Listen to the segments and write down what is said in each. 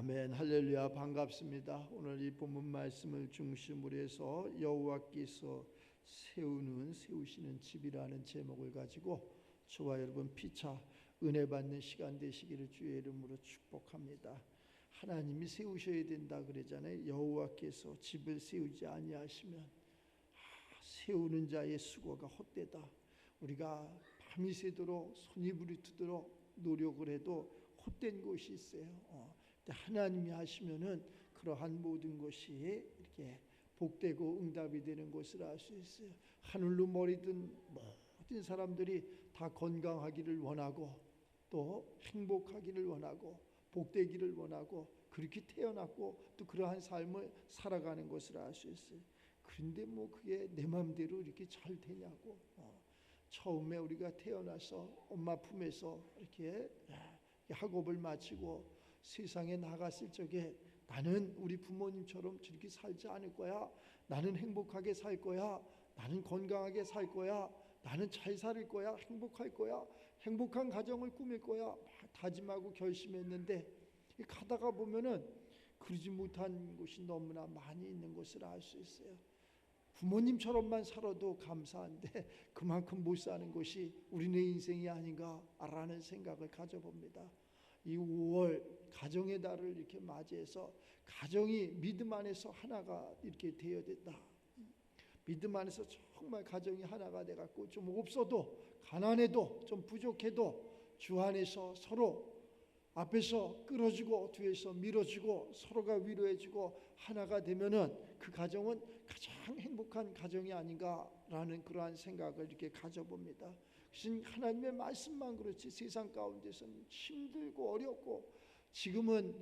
아멘. 할렐루야. 반갑습니다. 오늘 이 본문 말씀을 중심으로 해서 여호와께서 세우시는 집이라는 제목을 가지고 저와 여러분 피차 은혜 받는 시간 되시기를 주의 이름으로 축복합니다. 하나님이 세우셔야 된다 그러잖아요. 여호와께서 집을 세우지 아니하시면 세우는 자의 수고가 헛되다. 우리가 밤이 새도록 손이 부르트도록 노력을 해도 헛된 곳이 있어요. 하나님이 하시면은 그러한 모든 것이 이렇게 복되고 응답이 되는 것을 알 수 있어요. 하늘로 머리 든 모든 사람들이 다 건강하기를 원하고 또 행복하기를 원하고 복되기를 원하고 그렇게 태어났고 또 그러한 삶을 살아가는 것을 알 수 있어요. 그런데 그게 내 마음대로 이렇게 잘 되냐고. 처음에 우리가 태어나서 엄마 품에서 이렇게 학업을 마치고 세상에 나갔을 적에 나는 우리 부모님처럼 저렇게 살지 않을 거야. 나는 행복하게 살 거야. 나는 건강하게 살 거야. 나는 잘 살 거야. 행복할 거야. 행복한 가정을 꾸밀 거야. 다짐하고 결심했는데 가다가 보면은 그러지 못한 곳이 너무나 많이 있는 것을 알 수 있어요. 부모님처럼만 살아도 감사한데 그만큼 못 사는 것이 우리네 인생이 아닌가라는 생각을 가져봅니다. 이 5월 가정의 달을 이렇게 맞이해서 가정이 믿음 안에서 하나가 이렇게 되어야 된다. 믿음 안에서 정말 가정이 하나가 돼갖고 좀 없어도 가난해도 좀 부족해도 주 안에서 서로 앞에서 끌어주고 뒤에서 밀어주고 서로가 위로해주고 하나가 되면은 그 가정은 가장 행복한 가정이 아닌가라는 그러한 생각을 이렇게 가져봅니다. 하나님의 말씀만 그렇지 세상 가운데서는 힘들고 어렵고 지금은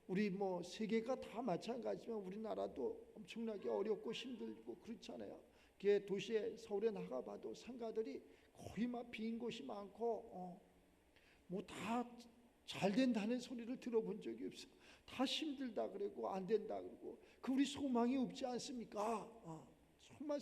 우리 세계가 다 마찬가지지만 우리나라도 엄청나게 어렵고 힘들고 그렇잖아요. 도시에 서울에 나가봐도 상가들이 거의 빈 곳이 많고 다 잘 된다는 소리를 들어본 적이 없어. 다 힘들다 그러고 안 된다 그러고 그 우리 소망이 없지 않습니까? 정말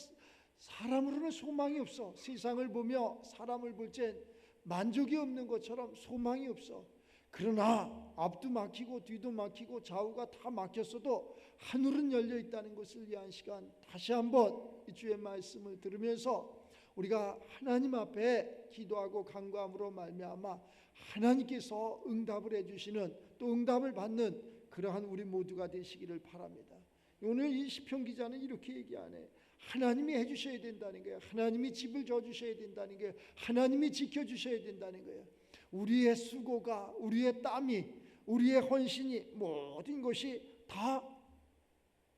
사람으로는 소망이 없어. 세상을 보며 사람을 볼 땐 만족이 없는 것처럼 소망이 없어. 그러나 앞도 막히고 뒤도 막히고 좌우가 다 막혔어도 하늘은 열려 있다는 것을 위한 시간 다시 한번 이 주의 말씀을 들으면서 우리가 하나님 앞에 기도하고 간구함으로 말미암아 하나님께서 응답을 해주시는 또 응답을 받는 그러한 우리 모두가 되시기를 바랍니다. 오늘 이 시편 기자는 이렇게 얘기하네. 하나님이 해주셔야 된다는 거예요. 하나님이 집을 져주셔야 된다는 거예요. 하나님이 지켜주셔야 된다는 거예요. 우리의 수고가 우리의 땀이 우리의 헌신이 모든 것이 다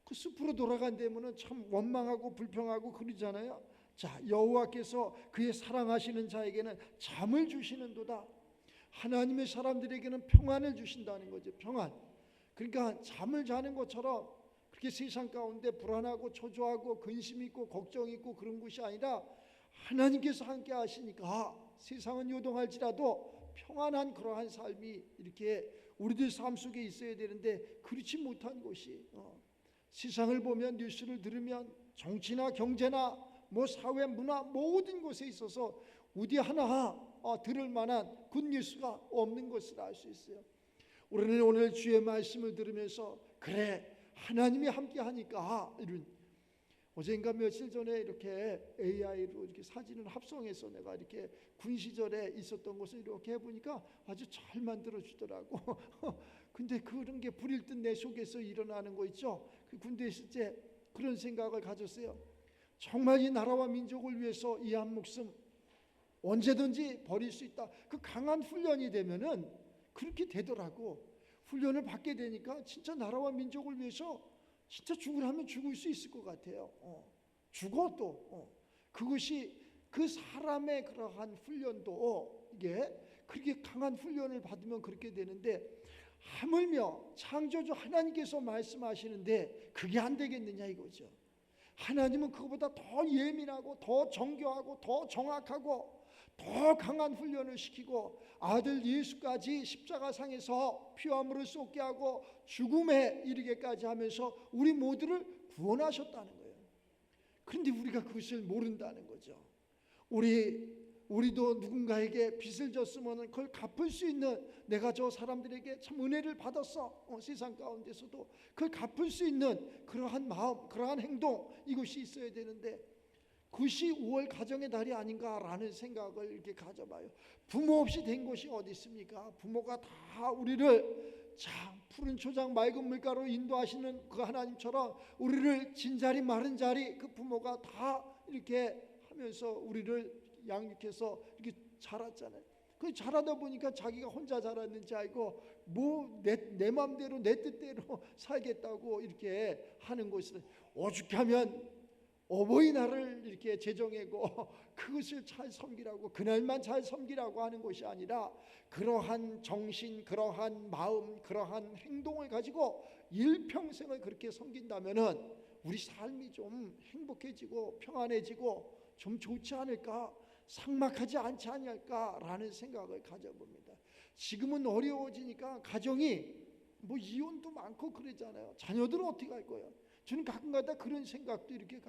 그 숲으로 돌아간다면 참 원망하고 불평하고 그러잖아요. 자, 여호와께서 그의 사랑하시는 자에게는 잠을 주시는도다. 하나님의 사람들에게는 평안을 주신다는 거죠. 평안. 그러니까 잠을 자는 것처럼 그렇게 세상 가운데 불안하고 초조하고 근심 있고 걱정 있고 그런 것이 아니라 하나님께서 함께 하시니까 세상은 요동할지라도 평안한 그러한 삶이 이렇게 우리들 삶 속에 있어야 되는데 그렇지 못한 곳이 세상을 보면 뉴스를 들으면 정치나 경제나 사회 문화 모든 곳에 있어서 어디 하나 들을 만한 굿뉴스가 없는 것을 알 수 있어요. 우리는 오늘 주의 말씀을 들으면서 그래 하나님이 함께 하니까 이런 어젠가 며칠 전에 이렇게 AI로 이렇게 사진을 합성해서 내가 이렇게 군 시절에 있었던 것을 이렇게 해보니까 아주 잘 만들어 주더라고. 근데 그런 게 불일 듯 내 속에서 일어나는 거 있죠. 그 군대에 있을 때 그런 생각을 가졌어요. 정말 이 나라와 민족을 위해서 이 한 목숨 언제든지 버릴 수 있다. 그 강한 훈련이 되면은 그렇게 되더라고. 훈련을 받게 되니까 진짜 나라와 민족을 위해서 진짜 죽으라면 죽을 수 있을 것 같아요. 죽어도 그것이 그 사람의 그러한 훈련도 이게 그렇게 강한 훈련을 받으면 그렇게 되는데 하물며 창조주 하나님께서 말씀하시는데 그게 안 되겠느냐 이거죠. 하나님은 그거보다 더 예민하고 더 정교하고 더 정확하고 더 강한 훈련을 시키고 아들 예수까지 십자가상에서 피와 물을 쏟게 하고 죽음에 이르게까지 하면서 우리 모두를 구원하셨다는 거예요. 그런데 우리가 그것을 모른다는 거죠. 우리 우리도 누군가에게 빚을 졌으면 그걸 갚을 수 있는, 내가 저 사람들에게 참 은혜를 받았어, 세상 가운데서도 그걸 갚을 수 있는 그러한 마음, 그러한 행동, 이것이 있어야 되는데 그것이 5월 가정의 달이 아닌가라는 생각을 이렇게 가져봐요. 부모 없이 된 것이 어디 있습니까? 부모가 다 우리를 참 푸른 초장 맑은 물가로 인도하시는 그 하나님처럼 우리를 진자리 마른 자리, 그 부모가 다 이렇게 하면서 우리를 양육해서 이렇게 자랐잖아요. 그 자라다 보니까 자기가 혼자 자랐는지 알고 뭐 내 마음대로 내 뜻대로 살겠다고 이렇게 하는 것은, 오죽하면 어버이날을 이렇게 제정하고 그것을 잘 섬기라고, 그날만 잘 섬기라고 하는 것이 아니라 그러한 정신, 그러한 마음, 그러한 행동을 가지고 일평생을 그렇게 섬긴다면은 우리 삶이 좀 행복해지고 평안해지고 좀 좋지 않을까, 삭막하지 않지 않을까라는 생각을 가져봅니다. 지금은 어려워지니까 가정이 뭐 이혼도 많고 그러잖아요. 자녀들은 어떻게 할 거예요? 저는 가끔가다 그런 생각도 이렇게,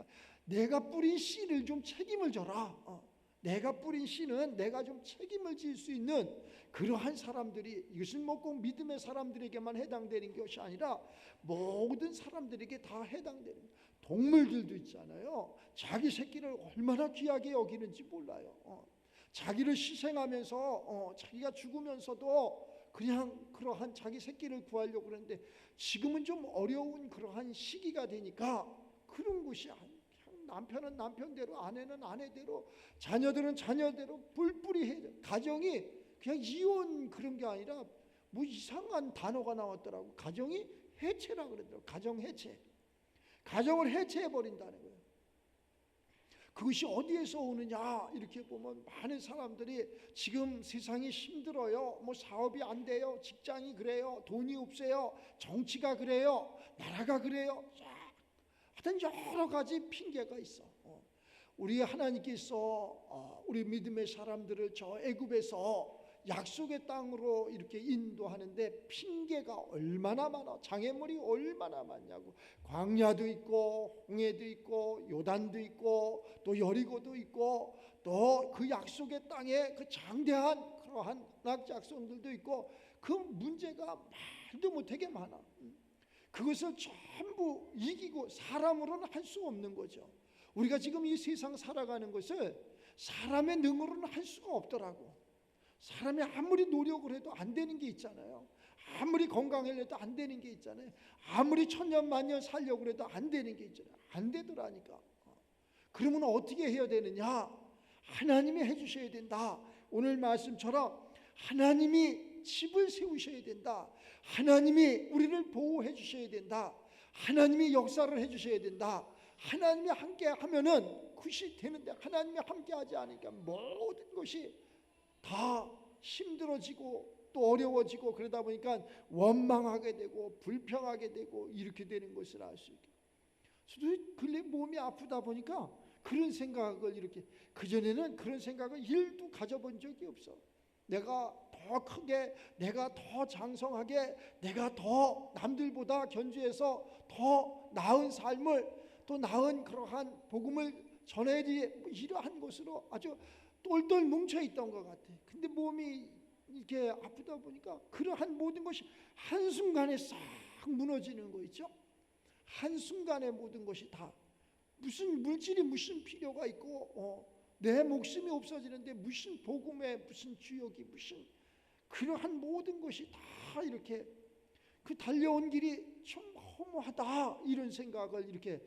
내가 뿌린 씨를 좀 책임을 져라. 내가 뿌린 씨는 내가 좀 책임을 질 수 있는 그러한 사람들이, 이것은 뭐 꼭 믿음의 사람들에게만 해당되는 것이 아니라 모든 사람들에게 다 해당되는, 동물들도 있잖아요. 자기 새끼를 얼마나 귀하게 여기는지 몰라요. 자기를 희생하면서 자기가 죽으면서도 그냥 그러한 자기 새끼를 구하려고 그러는데, 지금은 좀 어려운 그러한 시기가 되니까 그런 것이, 남편은 남편대로, 아내는 아내대로, 자녀들은 자녀대로 뿔뿔이 해야 돼. 가정이 그냥 이혼 그런 게 아니라 뭐 이상한 단어가 나왔더라고. 가정이 해체라 그러더라고. 가정 해체. 가정을 해체해 버린다는 거예요. 그것이 어디에서 오느냐 이렇게 보면, 많은 사람들이 지금 세상이 힘들어요, 뭐 사업이 안 돼요, 직장이 그래요, 돈이 없어요, 정치가 그래요, 나라가 그래요, 하여튼 여러 가지 핑계가 있어. 우리 하나님께서 우리 믿음의 사람들을 저 애굽에서 약속의 땅으로 이렇게 인도하는데 핑계가 얼마나 많아, 장애물이 얼마나 많냐고. 광야도 있고 홍해도 있고 요단도 있고 또 여리고도 있고 또 그 약속의 땅에 그 장대한 그러한 낙작성들도 있고, 그 문제가 말도 못하게 많아. 그것을 전부 이기고 사람으로는 할 수 없는 거죠. 우리가 지금 이 세상 살아가는 것을 사람의 능으로는 할 수가 없더라고. 사람이 아무리 노력을 해도 안 되는 게 있잖아요. 아무리 건강하려도 안 되는 게 있잖아요. 아무리 천년 만년 살려고 해도 안 되는 게 있잖아요. 안 되더라니까. 그러면 어떻게 해야 되느냐? 하나님이 해주셔야 된다. 오늘 말씀처럼 하나님이 집을 세우셔야 된다. 하나님이 우리를 보호해 주셔야 된다. 하나님이 역사를 해주셔야 된다. 하나님이 함께 하면은 그것이 되는데, 하나님이 함께 하지 않으니까 모든 것이 다 힘들어지고 또 어려워지고, 그러다 보니까 원망하게 되고 불평하게 되고 이렇게 되는 것을 알 수 있게. 저도 근래 몸이 아프다 보니까 그런 생각을 이렇게, 그전에는 그런 생각을 1도 가져본 적이 없어. 내가 더 크게, 내가 더 장성하게, 내가 더 남들보다 견주해서 더 나은 삶을, 또 나은 그러한 복음을 전해야지, 이러한 것으로 아주 똘똘 뭉쳐있던 것 같아. 근데 몸이 이렇게 아프다 보니까 그러한 모든 것이 한순간에 싹 무너지는 거 있죠. 한순간에 모든 것이 다, 무슨 물질이 무슨 필요가 있고 내 목숨이 없어지는데 무슨 복음에 무슨 주역이, 무슨 그러한 모든 것이 다 이렇게, 그 달려온 길이 좀 허무하다 이런 생각을, 이렇게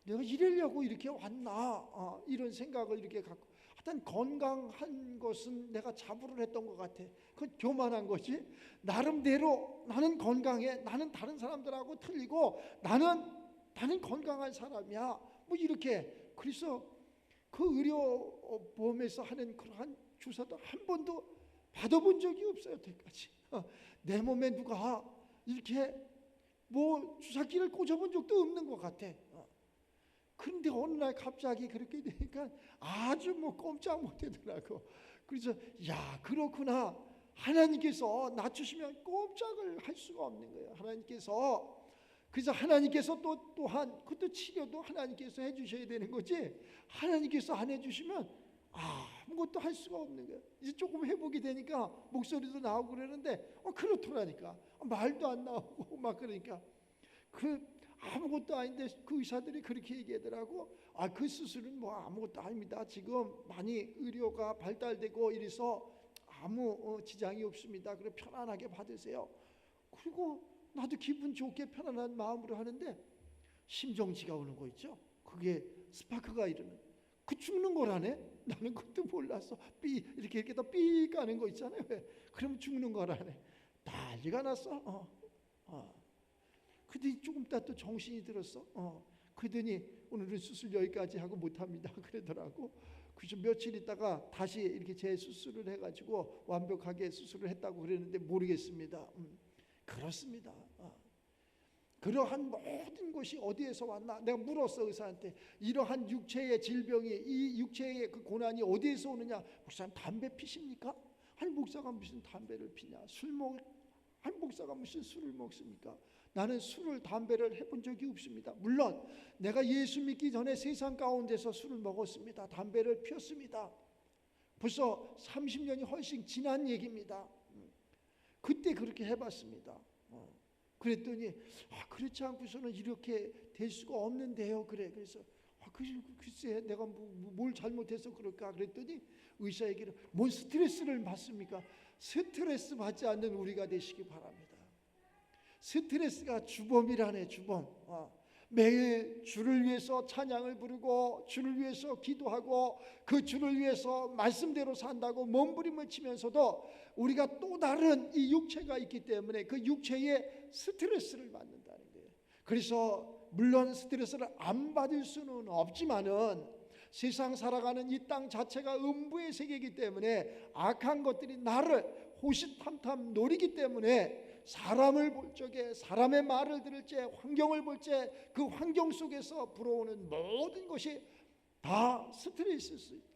내가 이러려고 이렇게 왔나 이런 생각을 이렇게 갖고, 하여튼 건강한 것은 내가 자부를 했던 것 같아. 그건 교만한 거지. 나름대로 나는 건강해, 나는 다른 사람들하고 틀리고 나는 건강한 사람이야, 뭐 이렇게. 그래서 그 의료보험에서 하는 그러한 주사도 한 번도 받아본 적이 없어요, 여태까지. 내 몸에 누가 이렇게 뭐 주사기를 꽂아본 적도 없는 것 같아. 그런데 어느 날 갑자기 그렇게 되니까 아주 뭐 꼼짝 못하더라고. 그래서 야, 그렇구나. 하나님께서 낮추시면 꼼짝을 할 수가 없는 거예요. 하나님께서. 그래서 하나님께서 또한 그것도 치료도 하나님께서 해주셔야 되는 거지, 하나님께서 안 해주시면 아무것도 할 수가 없는 거예요. 이제 조금 회복이 되니까 목소리도 나오고 그러는데 그렇더라니까. 말도 안 나오고 막 그러니까 아무것도 아닌데 그 의사들이 그렇게 얘기하더라고. 그 수술은 뭐 아무것도 아닙니다. 지금 많이 의료가 발달되고 이래서 아무 지장이 없습니다. 그래 편안하게 받으세요. 그리고 나도 기분 좋게 편안한 마음으로 하는데 심정지가 오는 거 있죠. 그게 스파크가 이러는. 죽는 거라네. 나는 그것도 몰랐어. 이렇게 삐 까는 거 있잖아요. 그럼 죽는 거라네. 난리가 났어. 그러더니 조금 있다 또 정신이 들었어. 그러더니 오늘은 수술 여기까지 하고 못합니다 그러더라고. 그래서 며칠 있다가 다시 이렇게 재수술을 해가지고 완벽하게 수술을 했다고 그랬는데 모르겠습니다. 그렇습니다. 그러한 모든 것이 어디에서 왔나? 내가 물었어 의사한테. 이러한 육체의 질병이, 이 육체의 그 고난이 어디에서 오느냐? 목사님 담배 피십니까? 아니 목사가 무슨 담배를 피냐? 아니 목사가 무슨 술을 먹습니까? 나는 술을 담배를 해본 적이 없습니다. 물론 내가 예수 믿기 전에 세상 가운데서 술을 먹었습니다. 담배를 피웠습니다. 벌써 30년이 훨씬 지난 얘기입니다. 그때 그렇게 해봤습니다. 그랬더니 그렇지 않고서는 이렇게 될 수가 없는데요. 그래서 글쎄 내가 뭘 잘못해서 그럴까 그랬더니 의사 얘기를 뭔 스트레스를 받습니까? 스트레스 받지 않는 우리가 되시기 바랍니다. 스트레스가 주범이라네. 주범. 매일 주를 위해서 찬양을 부르고 주를 위해서 기도하고 그 주를 위해서 말씀대로 산다고 몸부림을 치면서도 우리가 또 다른 이 육체가 있기 때문에 그 육체에 스트레스를 받는다는 거예요. 그래서 물론 스트레스를 안 받을 수는 없지만은 세상 살아가는 이 땅 자체가 음부의 세계이기 때문에 악한 것들이 나를 호시탐탐 노리기 때문에 사람을 볼 적에, 사람의 말을 들을 때, 환경을 볼 때 그 환경 속에서 불어오는 모든 것이 다 스트레스일 수 있다.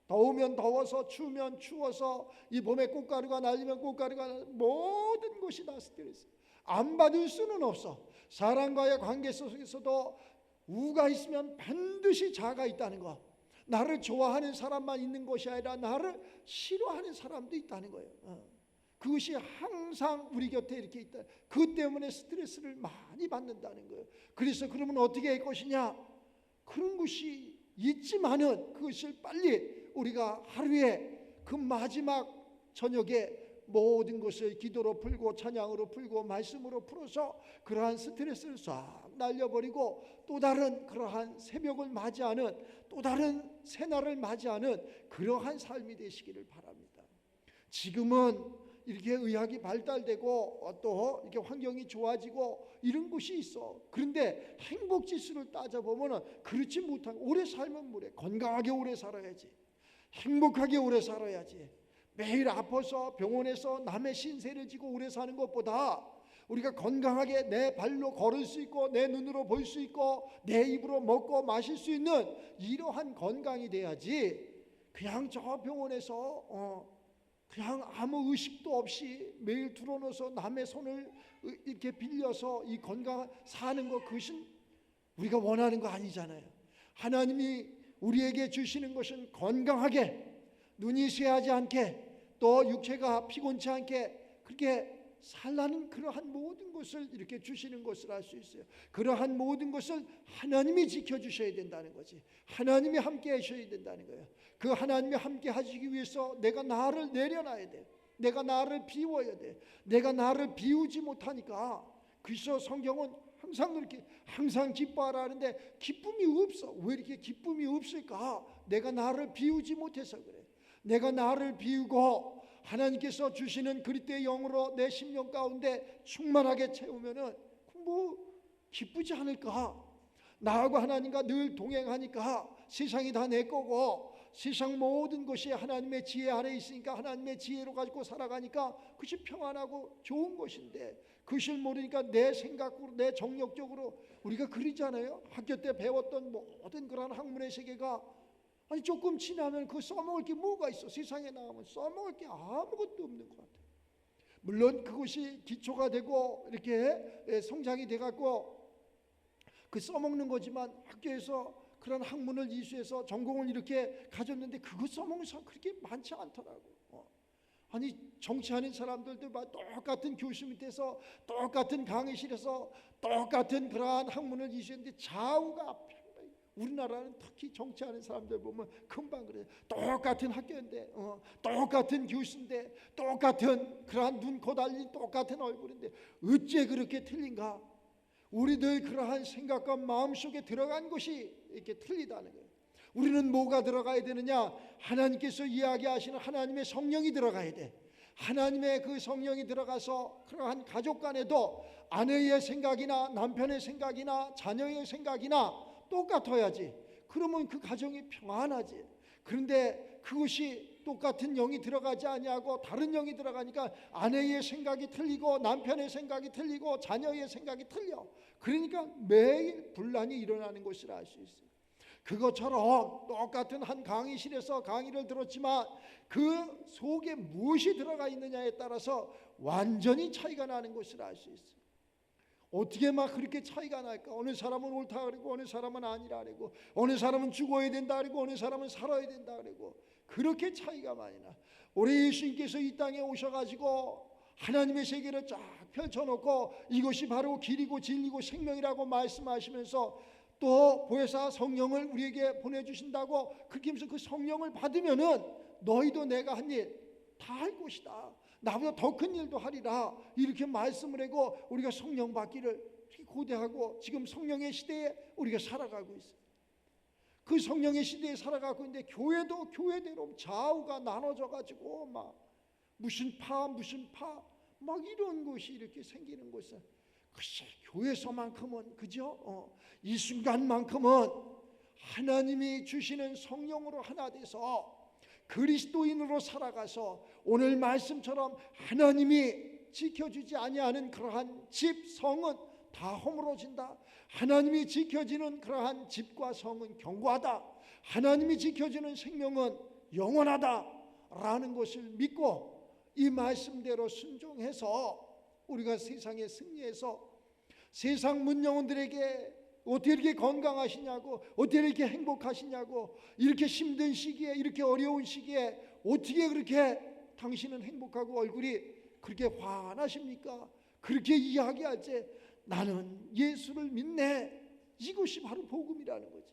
더우면 더워서, 추우면 추워서, 이 봄에 꽃가루가 날리면 꽃가루가 모든 것이 다 스트레스. 안 받을 수는 없어. 사람과의 관계 속에서도 우가 있으면 반드시 자가 있다는 거. 나를 좋아하는 사람만 있는 것이 아니라 나를 싫어하는 사람도 있다는 거예요. 그것이 항상 우리 곁에 이렇게 있다. 그 때문에 스트레스를 많이 받는다는 거예요. 그래서 그러면 어떻게 할 것이냐? 그런 것이 있지만은 그것을 빨리 우리가 하루에 그 마지막 저녁에 모든 것을 기도로 풀고 찬양으로 풀고 말씀으로 풀어서 그러한 스트레스를 싹 날려버리고 또 다른 그러한 새벽을 맞이하는, 또 다른 새날을 맞이하는 그러한 삶이 되시기를 바랍니다. 지금은 이렇게 의학이 발달되고 또 이렇게 환경이 좋아지고 이런 것이 있어. 그런데 행복 지수를 따져보면 그렇지 못한, 오래 살면 뭐래? 건강하게 오래 살아야지. 행복하게 오래 살아야지. 매일 아파서 병원에서 남의 신세를 지고 오래 사는 것보다 우리가 건강하게 내 발로 걸을 수 있고 내 눈으로 볼 수 있고 내 입으로 먹고 마실 수 있는 이러한 건강이 돼야지. 그냥 저 병원에서 그냥 아무 의식도 없이 매일 들어놓아서 남의 손을 이렇게 빌려서 이 건강 사는 것, 그것은 우리가 원하는 거 아니잖아요. 하나님이 우리에게 주시는 것은 건강하게, 눈이 쇠하지 않게, 또 육체가 피곤치 않게 그렇게 살라는 그러한 모든 것을 이렇게 주시는 것을 알 수 있어요. 그러한 모든 것을 하나님이 지켜주셔야 된다는 거지. 하나님이 함께 하셔야 된다는 거예요. 그 하나님이 함께 하시기 위해서 내가 나를 내려놔야 돼. 내가 나를 비워야 돼. 내가 나를 비우지 못하니까. 그래서 성경은 항상 그렇게 항상 기뻐하라 하는데 기쁨이 없어. 왜 이렇게 기쁨이 없을까? 내가 나를 비우지 못해서 그래. 내가 나를 비우고 하나님께서 주시는 그리스도의 영으로 내 심령 가운데 충만하게 채우면은 뭐 기쁘지 않을까? 나하고 하나님과 늘 동행하니까 세상이 다 내 거고 세상 모든 것이 하나님의 지혜 아래 있으니까 하나님의 지혜로 가지고 살아가니까 그것이 평안하고 좋은 것인데, 그것을 모르니까 내 생각으로 내 정력적으로 우리가 그러잖아요. 학교 때 배웠던 모든 그런 학문의 세계가 아니 조금 지나면 그 써먹을 게 뭐가 있어? 세상에 나가면 써먹을 게 아무것도 없는 것 같아요. 물론 그것이 기초가 되고 이렇게 성장이 돼갖고 그 써먹는 거지만 학교에서 그런 학문을 이수해서 전공을 이렇게 가졌는데 그것 써먹는 사람 그렇게 많지 않더라고. 아니 정치하는 사람들도 막 똑같은 교수 밑에서 똑같은 강의실에서 똑같은 그러한 학문을 이수했는데 좌우가 우리나라는 특히 정치하는 사람들 보면 금방 그래요. 똑같은 학교인데 똑같은 교수인데 똑같은 그러한 눈, 코 달린 똑같은 얼굴인데 어째 그렇게 틀린가? 우리들 그러한 생각과 마음속에 들어간 것이 이렇게 틀리다는 거예요. 우리는 뭐가 들어가야 되느냐? 하나님께서 이야기하시는 하나님의 성령이 들어가야 돼. 하나님의 그 성령이 들어가서 그러한 가족 간에도 아내의 생각이나 남편의 생각이나 자녀의 생각이나 똑같아야지. 그러면 그 가정이 평안하지. 그런데 그것이 똑같은 영이 들어가지 아니하고 다른 영이 들어가니까 아내의 생각이 틀리고 남편의 생각이 틀리고 자녀의 생각이 틀려. 그러니까 매일 분란이 일어나는 것을 알 수 있어요. 그것처럼 똑같은 한 강의실에서 강의를 들었지만 그 속에 무엇이 들어가 있느냐에 따라서 완전히 차이가 나는 것을 알 수 있어요. 어떻게 막 그렇게 차이가 날까? 어느 사람은 옳다 그러고 어느 사람은 아니라 그러고 어느 사람은 죽어야 된다 그러고 어느 사람은 살아야 된다 그러고 그렇게 차이가 많이 나. 우리 예수님께서 이 땅에 오셔가지고 하나님의 세계를 쫙 펼쳐놓고 이것이 바로 길이고 진리고 생명이라고 말씀하시면서 또 보혜사 성령을 우리에게 보내주신다고 그렇게 하면서 그 성령을 받으면은 너희도 내가 한 일 다 할 것이다. 나보다 더 큰 일도 하리라. 이렇게 말씀을 하고 우리가 성령 받기를 고대하고 지금 성령의 시대에 우리가 살아가고 있어요. 그 성령의 시대에 살아가고 있는데 교회도 교회대로 좌우가 나눠져 가지고 막 무슨 파 막 이런 것이 이렇게 생기는 것은 글쎄 교회에서만큼은 그죠? 이 순간만큼은 하나님이 주시는 성령으로 하나 돼서 그리스도인으로 살아가서 오늘 말씀처럼 하나님이 지켜주지 아니하는 그러한 집 성은 다 허물어진다. 하나님이 지켜지는 그러한 집과 성은 견고하다. 하나님이 지켜주는 생명은 영원하다라는 것을 믿고 이 말씀대로 순종해서 우리가 세상에 승리해서 세상 문영혼들에게 어떻게 이렇게 건강하시냐고 어떻게 이렇게 행복하시냐고 이렇게 힘든 시기에 이렇게 어려운 시기에 어떻게 그렇게 당신은 행복하고 얼굴이 그렇게 환하십니까? 그렇게 이야기할 때 나는 예수를 믿네. 이것이 바로 복음이라는 거지.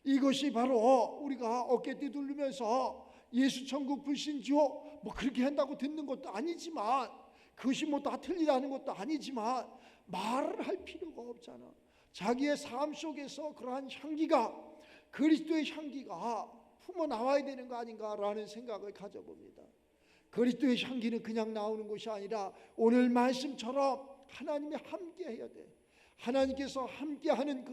이것이 바로 우리가 어깨 뒤두르면서 예수 천국 불신 지옥 뭐 그렇게 한다고 듣는 것도 아니지만 그것이 뭐 다 틀리다는 것도 아니지만 말을 할 필요가 없잖아. 자기의 삶 속에서 그러한 향기가 그리스도의 향기가 품어나와야 되는 거 아닌가라는 생각을 가져봅니다. 그리스도의 향기는 그냥 나오는 것이 아니라 오늘 말씀처럼 하나님이 함께 해야 돼. 하나님께서 함께하는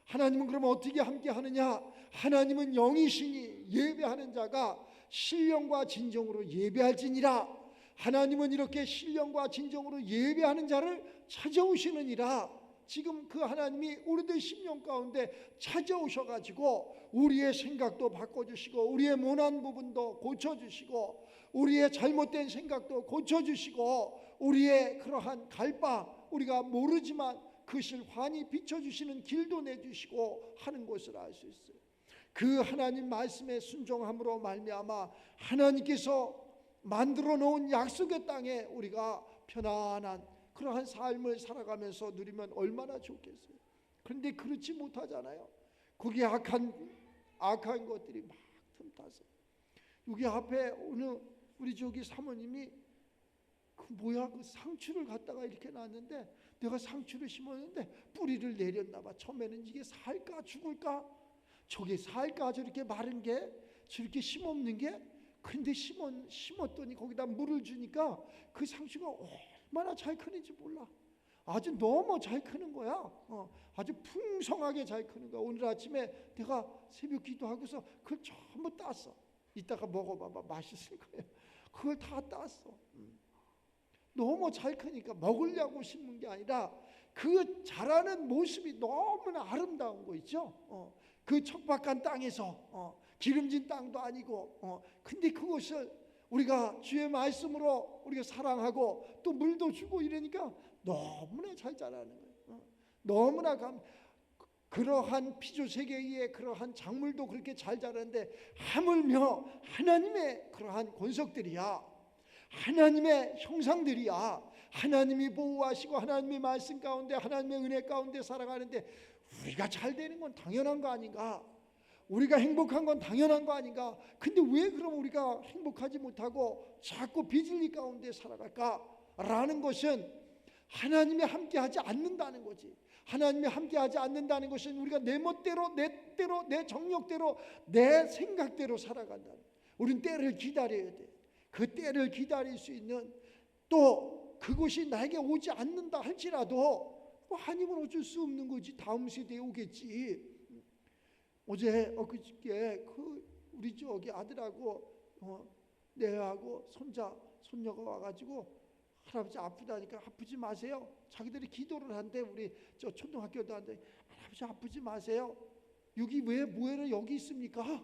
하나님은 그러면 어떻게 함께하느냐? 하나님은 영이시니 예배하는 자가 신령과 진정으로 예배할지니라. 하나님은 이렇게 신령과 진정으로 예배하는 자를 찾아오시느니라. 지금 그 하나님이 우리들 심령 가운데 찾아오셔가지고 우리의 생각도 바꿔주시고 우리의 모난 부분도 고쳐주시고 우리의 잘못된 생각도 고쳐주시고 우리의 그러한 갈바 우리가 모르지만 그것을 환히 비춰주시는 길도 내주시고 하는 것을 알 수 있어요. 그 하나님 말씀에 순종함으로 말미암아 하나님께서 만들어 놓은 약속의 땅에 우리가 편안한 그러한 삶을 살아가면서 누리면 얼마나 좋겠어요. 그런데 그렇지 못하잖아요. 거기에 악한 것들이 막 틈타서 여기 앞에 어느 우리 저기 사모님이 그 상추를 갖다가 이렇게 놨는데 내가 상추를 심었는데 뿌리를 내렸나 봐. 처음에는 이게 살까 죽을까? 저게 살까 저렇게 마른 게 저렇게 심없는 게 근데 심었더니 거기다 물을 주니까 그 상추가 얼마나 잘 크는지 몰라. 아주 너무 잘 크는 거야. 아주 풍성하게 잘 크는 거야. 오늘 아침에 내가 새벽 기도하고서 그걸 전부 땄어. 이따가 먹어봐봐. 맛있을 거야. 그걸 다 땄어. 너무 잘 크니까 먹으려고 심는 게 아니라 그 자라는 모습이 너무나 아름다운 거 있죠. 그 척박한 땅에서 기름진 땅도 아니고 근데 그것을 우리가 주의 말씀으로 우리가 사랑하고 또 물도 주고 이러니까 너무나 잘 자라는 거예요. 너무나 그러한 피조세계의 그러한 작물도 그렇게 잘 자라는데 하물며 하나님의 그러한 권속들이야, 하나님의 형상들이야, 하나님이 보호하시고 하나님의 말씀 가운데 하나님의 은혜 가운데 살아가는데 우리가 잘 되는 건 당연한 거 아닌가? 우리가 행복한 건 당연한 거 아닌가? 근데 왜 그럼 우리가 행복하지 못하고 자꾸 비진리 가운데 살아갈까? 라는 것은 하나님이 함께하지 않는다는 거지. 하나님이 함께하지 않는다는 것은 우리가 내 멋대로, 내 때로, 내 정력대로, 내 생각대로 살아간다는 거야. 우리는 때를 기다려야 돼. 그 때를 기다릴 수 있는, 또 그것이 나에게 오지 않는다 할지라도 하나님은 어쩔 수 없는 거지. 다음 세대에 오겠지. 어제 엊그저께 우리 저기 아들하고 내하고 손녀가 와가지고 할아버지 아프다니까 아프지 마세요. 자기들이 기도를 한대. 우리 저 초등학교도 한대. 할아버지 아프지 마세요. 여기 왜 뭐해로 여기 있습니까?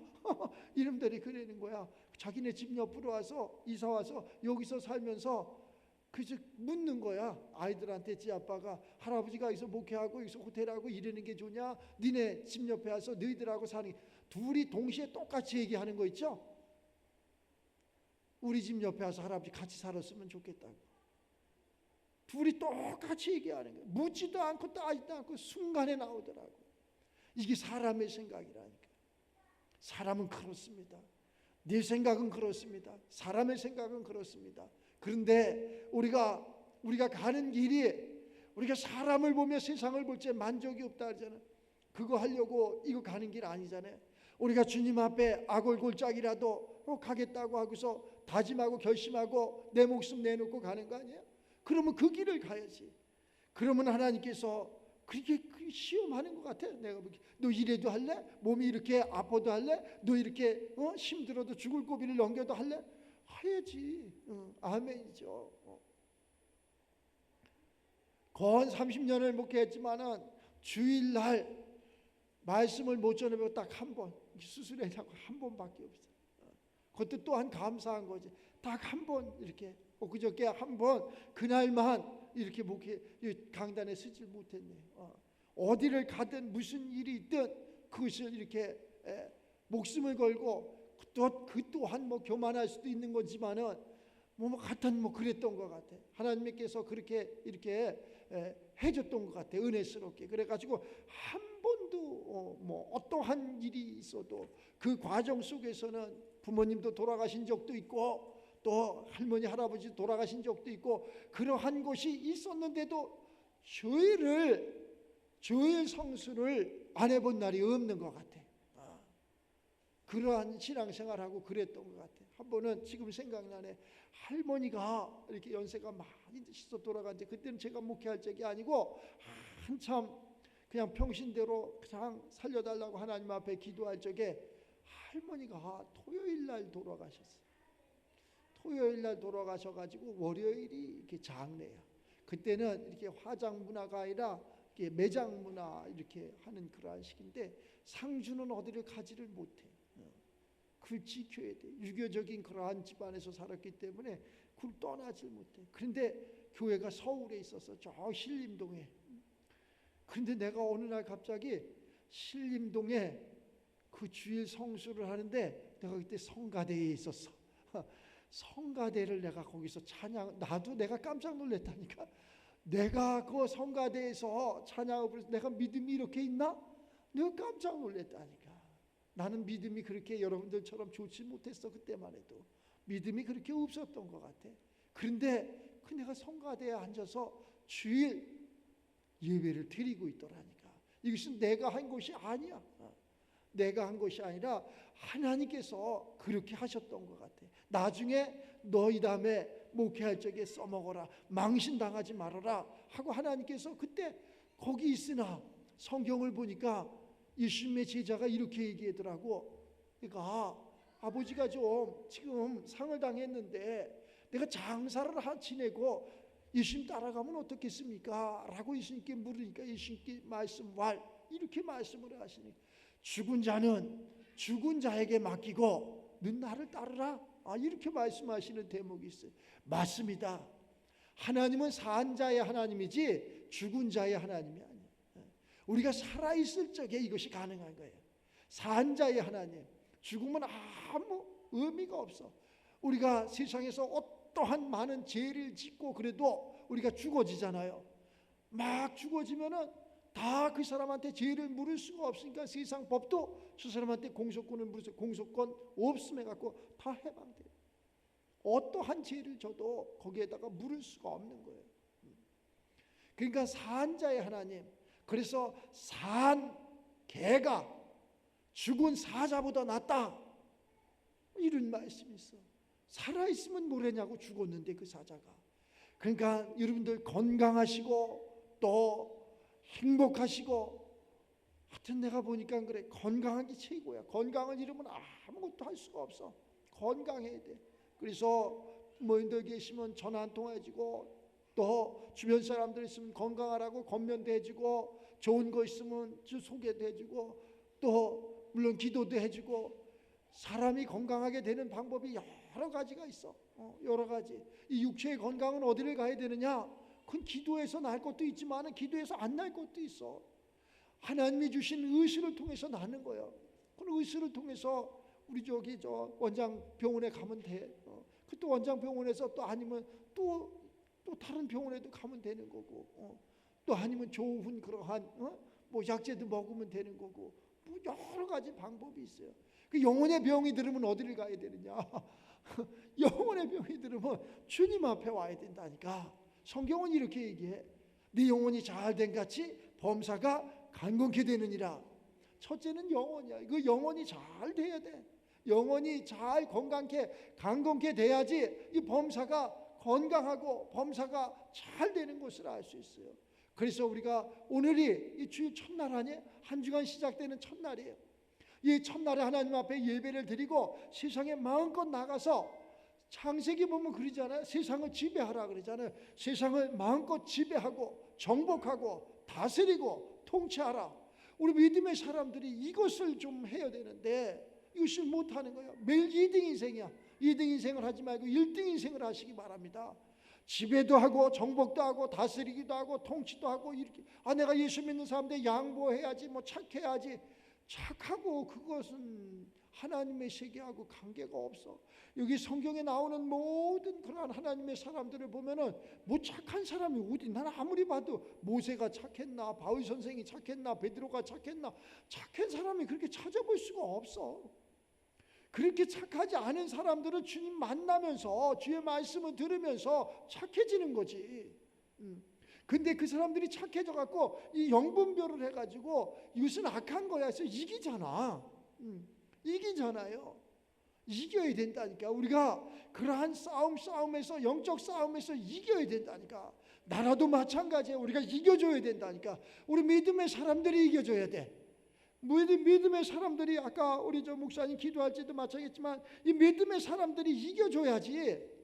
이놈들이 그러는 거야. 자기네 집 옆으로 와서 이사 와서 여기서 살면서 그저 묻는 거야. 아이들한테 지 아빠가 할아버지가 여기서 목회하고 여기서 호텔하고 이러는 게 좋냐? 니네 집 옆에 와서 너희들하고 사는 게. 둘이 동시에 똑같이 얘기하는 거 있죠? 우리 집 옆에 와서 할아버지 같이 살았으면 좋겠다고. 둘이 똑같이 얘기하는 거예요. 묻지도 않고 따지도 않고 순간에 나오더라고. 이게 사람의 생각이라니까. 사람은 그렇습니다. 내 생각은 그렇습니다. 사람의 생각은 그렇습니다. 그런데 우리가 가는 길이, 우리가 사람을 보며 세상을 볼 때 만족이 없다 하잖아요. 그거 하려고 이거 가는 길 아니잖아요. 우리가 주님 앞에 아골골짝이라도 가겠다고 하고서 다짐하고 결심하고 내 목숨 내놓고 가는 거 아니에요? 그러면 그 길을 가야지. 그러면 하나님께서 그렇게 시험하는 것 같아. 내가 보기, 너 이래도 할래? 몸이 이렇게 아파도 할래? 너 이렇게 힘들어도 죽을 고비를 넘겨도 할래? 해야지. 아멘이죠. 거한 30년을 목회했지만은 주일날 말씀을 못 전해보고 딱 한 번, 수술하려고 한 번밖에 없어. 그것도 또한 감사한 거지. 딱 한 번 이렇게 그저께 한 번 그날만 이렇게 목회 강단에 서질 못했네. 어디를 가든 무슨 일이 있든 그것을 이렇게 목숨을 걸고 그 또한 뭐 교만할 수도 있는 거지만은 같은 그랬던 것 같아. 하나님께서 그렇게 이렇게 해줬던 것 같아. 은혜스럽게. 그래가지고 한 번도 어떠한 일이 있어도 그 과정 속에서는 부모님도 돌아가신 적도 있고 또 할머니 할아버지 돌아가신 적도 있고 그러한 것이 있었는데도 주일 성수를 안 해본 날이 없는 것 같아. 그러한 신앙생활하고 그랬던 것 같아. 한 번은 지금 생각나네. 할머니가 이렇게 연세가 많이 드셔서 돌아갔는데 그때는 제가 목회할 적이 아니고 한참 그냥 평신대로 그냥 살려달라고 하나님 앞에 기도할 적에 할머니가 토요일 날 돌아가셨어요. 토요일 날 돌아가셔가지고 월요일이 이렇게 장례야. 그때는 이렇게 화장 문화가 아니라 이렇게 매장 문화 이렇게 하는 그러한 시기인데 상주는 어디를 가지를 못해. 그걸 지켜야 돼. 유교적인 그러한 집안에서 살았기 때문에 그걸 떠나질 못해. 그런데 교회가 서울에 있어서 저 신림동에. 그런데 내가 어느 날 갑자기 신림동에 그 주일 성수를 하는데 내가 그때 성가대에 있었어. 성가대를 내가 거기서 찬양, 나도 내가 깜짝 놀랐다니까. 내가 그 성가대에서 찬양을 부르면서 내가 믿음이 이렇게 있나? 내가 깜짝 놀랐다니까. 나는 믿음이 그렇게 여러분들처럼 좋지 못했어. 그때만 해도 믿음이 그렇게 없었던 것 같아. 그런데 내가 성가대에 앉아서 주일 예배를 드리고 있더라니까. 이것은 내가 한 것이 아니야. 내가 한 것이 아니라 하나님께서 그렇게 하셨던 것 같아. 나중에 너희 다음에 목회할 적에 써먹어라, 망신당하지 말아라 하고 하나님께서 그때 거기 있으나 성경을 보니까 예수님의 제자가 이렇게 얘기하더라고. 그러니까 아버지가 좀 지금 상을 당했는데 내가 장사를 지내고 예수님 따라가면 어떻겠습니까? 라고 예수님께 물으니까 예수님께 이렇게 말씀을 하시니 죽은 자는 죽은 자에게 맡기고 넌 나를 따르라. 이렇게 말씀하시는 대목이 있어요. 맞습니다. 하나님은 산 자의 하나님이지 죽은 자의 하나님이 아니에요. 우리가 살아있을 적에 이것이 가능한 거예요. 산자의 하나님, 죽음은 아무 의미가 없어. 우리가 세상에서 어떠한 많은 죄를 짓고 그래도 우리가 죽어지잖아요. 막 죽어지면은 다 그 사람한테 죄를 물을 수가 없으니까 세상 법도 저 사람한테 공소권을 물어서 공소권 없음 해갖고 다 해방돼요. 어떠한 죄를 져도 거기에다가 물을 수가 없는 거예요. 그러니까 산자의 하나님, 그래서 산 개가 죽은 사자보다 낫다, 이런 말씀이 있어. 살아있으면 뭐래냐고, 죽었는데 그 사자가. 그러니까 여러분들 건강하시고 또 행복하시고, 하여튼 내가 보니까 그래, 건강한 게 최고야. 건강을 잃으면 아무것도 할 수가 없어. 건강해야 돼. 그래서 뭐인들 계시면 전화 한 통 해주고, 또 주변 사람들 있으면 건강하라고 건면도 해주고, 좋은 거 있으면 소개도 해주고, 또 물론 기도도 해주고. 사람이 건강하게 되는 방법이 여러 가지가 있어. 여러 가지. 이 육체의 건강은 어디를 가야 되느냐? 그건 기도해서 날 것도 있지만 기도해서 안 날 것도 있어. 하나님이 주신 의식을 통해서 나는 거예요. 그 의식을 통해서 우리 저 원장병원에 가면 돼. 또 원장병원에서 또 아니면 또 다른 병원에도 가면 되는 거고, 또 아니면 좋은 그러한 뭐 약제도 먹으면 되는 거고, 뭐 여러 가지 방법이 있어요. 그 영혼의 병이 들으면 어디를 가야 되느냐? 영혼의 병이 들으면 주님 앞에 와야 된다니까. 성경은 이렇게 얘기해. 네 영혼이 잘된 같이 범사가 강건케 되느니라. 첫째는 영혼이야. 그 영혼이 잘 돼야 돼. 영혼이 잘 건강케 강건케 돼야지 이 범사가 건강하고 범사가 잘 되는 것을 알 수 있어요. 그래서 우리가 오늘이 이 주일 첫날 아니에요? 한 주간 시작되는 첫날이에요. 이 첫날에 하나님 앞에 예배를 드리고 세상에 마음껏 나가서, 창세기 보면 그러잖아요. 세상을 지배하라 그러잖아요. 세상을 마음껏 지배하고 정복하고 다스리고 통치하라. 우리 믿음의 사람들이 이것을 좀 해야 되는데 이것을 못하는 거예요. 매일 2등 인생이야. 2등 인생을 하지 말고 1등 인생을 하시기 바랍니다. 지배도 하고 정복도 하고 다스리기도 하고 통치도 하고, 이렇게 내가 예수 믿는 사람들 양보해야지, 뭐 착해야지. 착하고 그것은 하나님의 세계하고 관계가 없어. 여기 성경에 나오는 모든 그러한 하나님의 사람들을 보면은 뭐 착한 사람이 어디, 나는 아무리 봐도 모세가 착했나, 바울 선생이 착했나, 베드로가 착했나, 착한 사람이 그렇게 찾아볼 수가 없어. 그렇게 착하지 않은 사람들은 주님 만나면서 주의 말씀을 들으면서 착해지는 거지. 근데 그 사람들이 착해져 갖고 이 영분별을 해가지고 이것은 악한 거야 해서 이기잖아. 이기잖아요. 이겨야 된다니까. 우리가 그러한 싸움에서, 영적 싸움에서 이겨야 된다니까. 나라도 마찬가지야. 우리가 이겨줘야 된다니까. 우리 믿음의 사람들이 이겨줘야 돼. 믿음의 사람들이, 아까 우리 저 목사님 기도할 때도 마찬가지지만 이 믿음의 사람들이 이겨줘야지.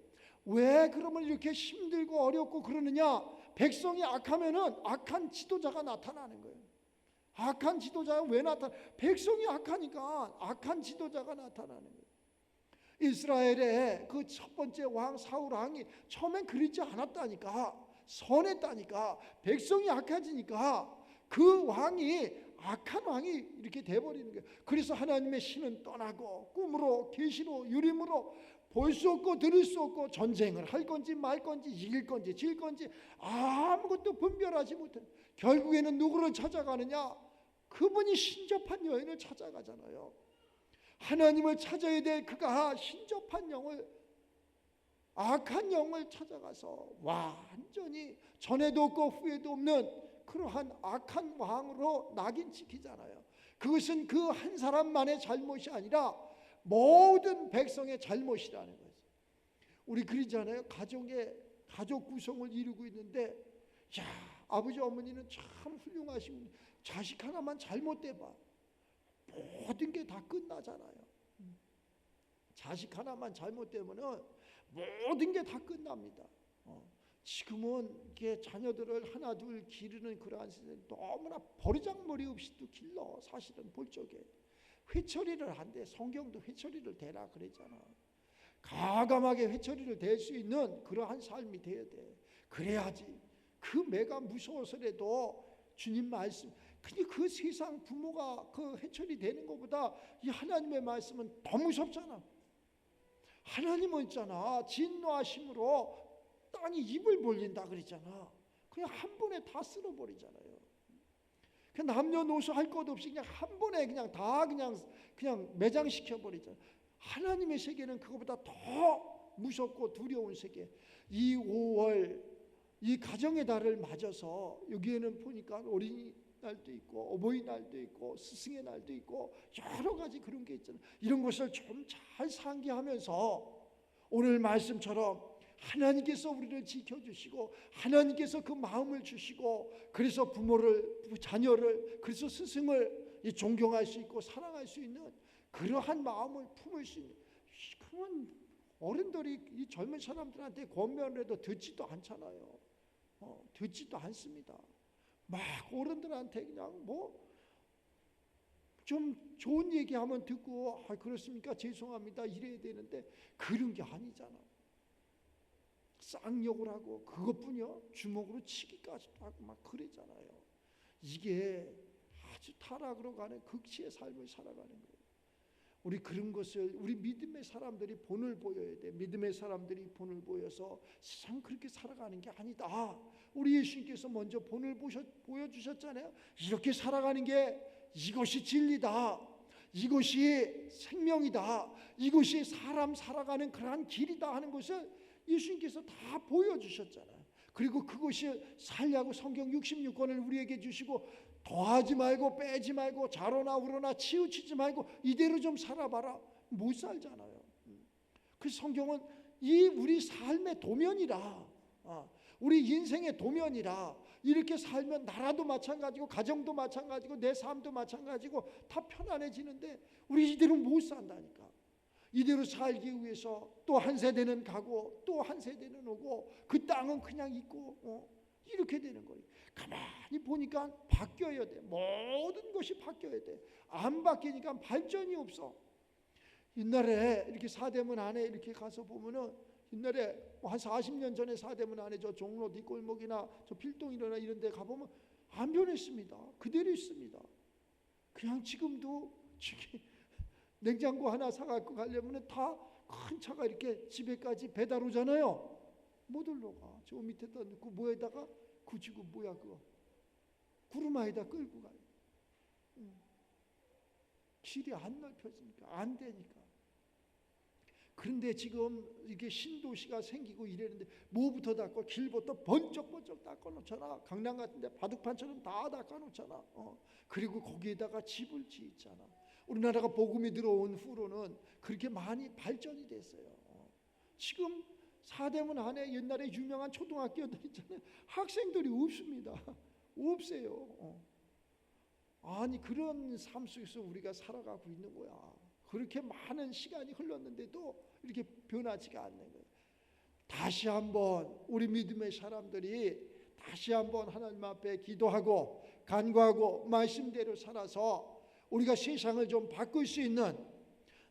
왜 그러면 이렇게 힘들고 어렵고 그러느냐? 백성이 악하면은 악한 지도자가 나타나는 거예요. 악한 지도자가 왜 나타나? 백성이 악하니까 악한 지도자가 나타나는 거예요. 이스라엘의 그 첫 번째 왕 사울 왕이 처음엔 그렇지 않았다니까. 선했다니까. 백성이 악해지니까 그 왕이 악한 왕이 이렇게 돼버리는 거예요. 그래서 하나님의 신은 떠나고 꿈으로, 계시로, 유림으로 볼 수 없고 들을 수 없고, 전쟁을 할 건지 말 건지, 이길 건지 질 건지 아무것도 분별하지 못해. 결국에는 누구를 찾아가느냐? 그분이 신접한 여인을 찾아가잖아요. 하나님을 찾아야 될 그가 신접한 영을, 악한 영을 찾아가서 완전히 전에도 없고 후에도 없는 그러한 악한 왕으로 낙인 찍히잖아요. 그것은 그 한 사람만의 잘못이 아니라 모든 백성의 잘못이라는 거죠. 우리 그러잖아요. 가족 구성을 이루고 있는데, 야, 아버지 어머니는 참 훌륭하신, 자식 하나만 잘못돼봐 모든 게 다 끝나잖아요. 자식 하나만 잘못되면은 모든 게 다 끝납니다. 지금은 이게 자녀들을 하나 둘 기르는 그러한 세상이 너무나 버르장머리 없이도 길러. 사실은 볼 적에 회처리를 한대. 성경도 회처리를 대라 그랬잖아. 가감하게 회처리를 댈 수 있는 그러한 삶이 돼야 돼. 그래야지 그 매가 무서워서라도 주님 말씀. 근데 그 세상 부모가 그 해철이 되는 것보다 이 하나님의 말씀은 더 무섭잖아. 하나님은 있잖아, 진노하심으로 땅이 입을 벌린다 그랬잖아. 그냥 한 번에 다 쓸어버리잖아요. 그냥 남녀노소 할 것 없이 그냥 한 번에 그냥 다 그냥 매장시켜 버리잖아. 하나님의 세계는 그거보다 더 무섭고 두려운 세계. 이 5월 이 가정의 달을 맞아서 여기에는 보니까 어린이날도 있고 어버이날도 있고 스승의 날도 있고 여러 가지 그런 게 있잖아요. 이런 것을 좀 잘 상기하면서 오늘 말씀처럼 하나님께서 우리를 지켜주시고 하나님께서 그 마음을 주시고 그래서 부모를, 자녀를, 그래서 스승을 존경할 수 있고 사랑할 수 있는 그러한 마음을 품을 수 있는, 그러면 어른들이 이 젊은 사람들한테 권면을 해도 듣지도 않잖아요. 듣지도 않습니다. 막 어른들한테 그냥 뭐 좀 좋은 얘기하면 듣고 그렇습니까? 죄송합니다. 이래야 되는데 그런 게 아니잖아. 쌍욕을 하고 그것뿐이요, 주먹으로 치기까지도 하고 막 그러잖아요. 이게 아주 타락으로 가는 극치의 삶을 살아가는 거예요. 우리 그런 것을 우리 믿음의 사람들이 본을 보여야 돼. 믿음의 사람들이 본을 보여서 세상 그렇게 살아가는 게 아니다. 우리 예수님께서 먼저 본을 보여주셨잖아요. 이렇게 살아가는 게 이것이 진리다. 이것이 생명이다. 이것이 사람 살아가는 그러한 길이다 하는 것을 예수님께서 다 보여주셨잖아요. 그리고 그것이 살려고 성경 66권을 우리에게 주시고 더하지 말고 빼지 말고 자로나 우로나 치우치지 말고 이대로 좀 살아봐라. 못 살잖아요. 그 성경은 이 우리 삶의 도면이라, 우리 인생의 도면이라. 이렇게 살면 나라도 마찬가지고 가정도 마찬가지고 내 삶도 마찬가지고 다 편안해지는데 우리 이대로 못 산다니까. 이대로 살기 위해서 또 한 세대는 가고 또 한 세대는 오고 그 땅은 그냥 있고 이렇게 되는 거예요. 가만히 보니까 바뀌어야 돼. 모든 것이 바뀌어야 돼. 안 바뀌니까 발전이 없어. 옛날에 이렇게 사대문 안에 이렇게 가서 보면은 옛날에 한 40년 전에 사대문 안에 저 종로 뒷골목이나 저 필동이나 이런 데 가보면 안 변했습니다. 그대로 있습니다. 그냥 지금도 냉장고 하나 사갖고 가려면 다 큰 차가 이렇게 집에까지 배달 오잖아요. 못 올라가. 저 밑에다 넣고 뭐에다가 굳이고 뭐야 그거 구루마에다 끌고 가요. 길이 안 넓혀지니까 안 되니까. 그런데 지금 이게 신도시가 생기고 이랬는데 뭐부터 닦고 길부터 번쩍번쩍 닦아놓잖아. 강남 같은데 바둑판처럼 다 닦아놓잖아. 그리고 거기에다가 집을 짓잖아. 우리나라가 복음이 들어온 후로는 그렇게 많이 발전이 됐어요. 지금 사대문 안에 옛날에 유명한 초등학교들 있잖아요. 학생들이 없습니다. 없어요. 아니 그런 삶 속에서 우리가 살아가고 있는 거야. 그렇게 많은 시간이 흘렀는데도 이렇게 변하지가 않는 거예요. 다시 한번 우리 믿음의 사람들이 다시 한번 하나님 앞에 기도하고 간구하고 말씀대로 살아서 우리가 세상을 좀 바꿀 수 있는,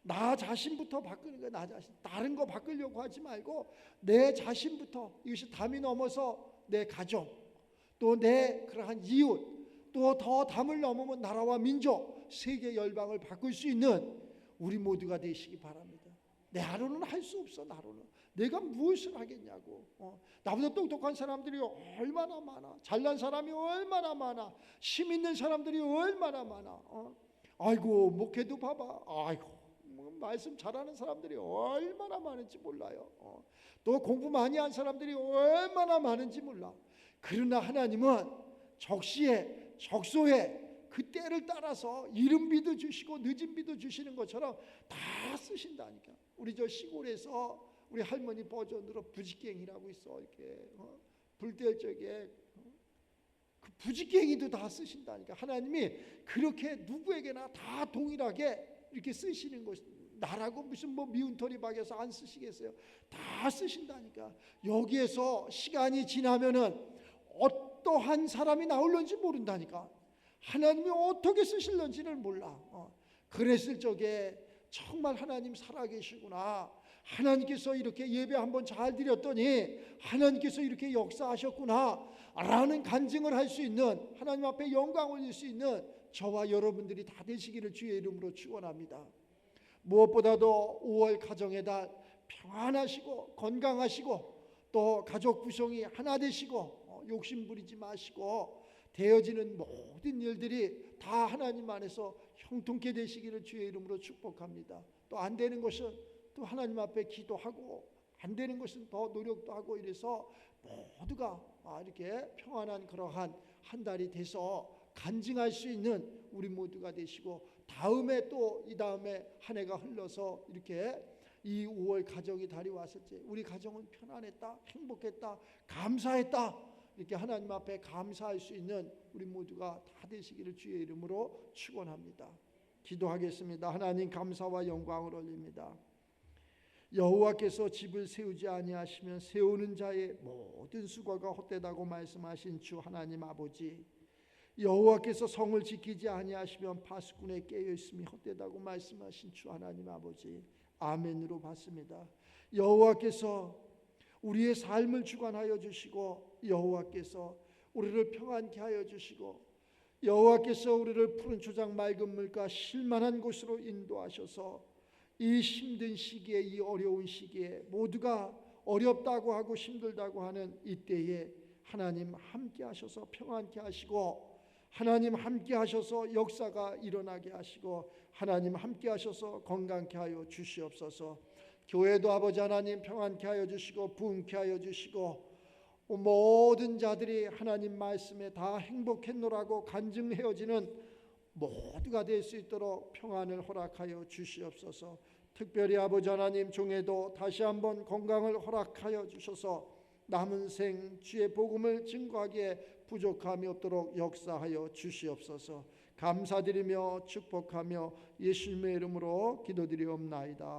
나 자신부터 바꾸는 거야. 나 자신. 다른 거 바꾸려고 하지 말고 내 자신부터. 이것이 담이 넘어서 내 가정, 또 내 그러한 이웃, 또 더 담을 넘으면 나라와 민족, 세계 열방을 바꿀 수 있는 우리 모두가 되시기 바랍니다. 내 하루는 할 수 없어. 나로는 내가 무엇을 하겠냐고. 나보다 똑똑한 사람들이 얼마나 많아. 잘난 사람이 얼마나 많아. 힘 있는 사람들이 얼마나 많아. 아이고 목회도 봐봐. 아이고 말씀 잘하는 사람들이 얼마나 많은지 몰라요. 또 공부 많이 한 사람들이 얼마나 많은지 몰라. 그러나 하나님은 적시에 적소에 그 때를 따라서 이른 비도 주시고 늦은 비도 주시는 것처럼 다 쓰신다니까. 우리 저 시골에서 우리 할머니 버전으로 부지깽이라고 있어. 이렇게 불 뗄 적에 그 부지깽이도 다 쓰신다니까. 하나님이 그렇게 누구에게나 다 동일하게 이렇게 쓰시는 것이, 나라고 무슨 뭐 미운 털이 박여서 안 쓰시겠어요? 다 쓰신다니까. 여기에서 시간이 지나면은 어떠한 사람이 나올는지 모른다니까. 하나님이 어떻게 쓰실는지를 몰라. 그랬을 적에 정말 하나님 살아계시구나, 하나님께서 이렇게 예배 한번 잘 드렸더니 하나님께서 이렇게 역사하셨구나 라는 간증을 할 수 있는, 하나님 앞에 영광 올릴 수 있는 저와 여러분들이 다 되시기를 주의 이름으로 축원합니다. 무엇보다도 5월 가정의 달 평안하시고 건강하시고 또 가족 구성이 하나 되시고 욕심 부리지 마시고 되어지는 모든 일들이 다 하나님 안에서 형통케 되시기를 주의 이름으로 축복합니다. 또 안 되는 것은 또 하나님 앞에 기도하고, 안 되는 것은 더 노력도 하고, 이래서 모두가 이렇게 평안한 그러한 한 달이 돼서 간증할 수 있는 우리 모두가 되시고, 다음에 또 이 다음에 한 해가 흘러서 이렇게 이 5월 가정의 달이 왔을 때 우리 가정은 편안했다, 행복했다, 감사했다, 이렇게 하나님 앞에 감사할 수 있는 우리 모두가 다 되시기를 주의 이름으로 축원합니다. 기도하겠습니다. 하나님, 감사와 영광을 올립니다. 여호와께서 집을 세우지 아니하시면 세우는 자의 모든 수고가 헛되다고 말씀하신 주 하나님 아버지, 여호와께서 성을 지키지 아니하시면 파수꾼에 깨어 있음이 헛되다고 말씀하신 주 하나님 아버지, 아멘으로 받습니다. 여호와께서 우리의 삶을 주관하여 주시고, 여호와께서 우리를 평안케 하여 주시고, 여호와께서 우리를 푸른 초장 맑은 물과 쉴만한 곳으로 인도하셔서 이 힘든 시기에, 이 어려운 시기에, 모두가 어렵다고 하고 힘들다고 하는 이때에 하나님 함께 하셔서 평안케 하시고, 하나님 함께 하셔서 역사가 일어나게 하시고, 하나님 함께 하셔서 건강케 하여 주시옵소서. 교회도 아버지 하나님 평안케 하여 주시고 부흥케 하여 주시고, 모든 자들이 하나님 말씀에 다 행복했노라고 간증해지는 모두가 될 수 있도록 평안을 허락하여 주시옵소서. 특별히 아버지 하나님 종에도 다시 한번 건강을 허락하여 주셔서 남은 생 주의 복음을 증거하기에 부족함이 없도록 역사하여 주시옵소서. 감사드리며 축복하며 예수님의 이름으로 기도드리옵나이다.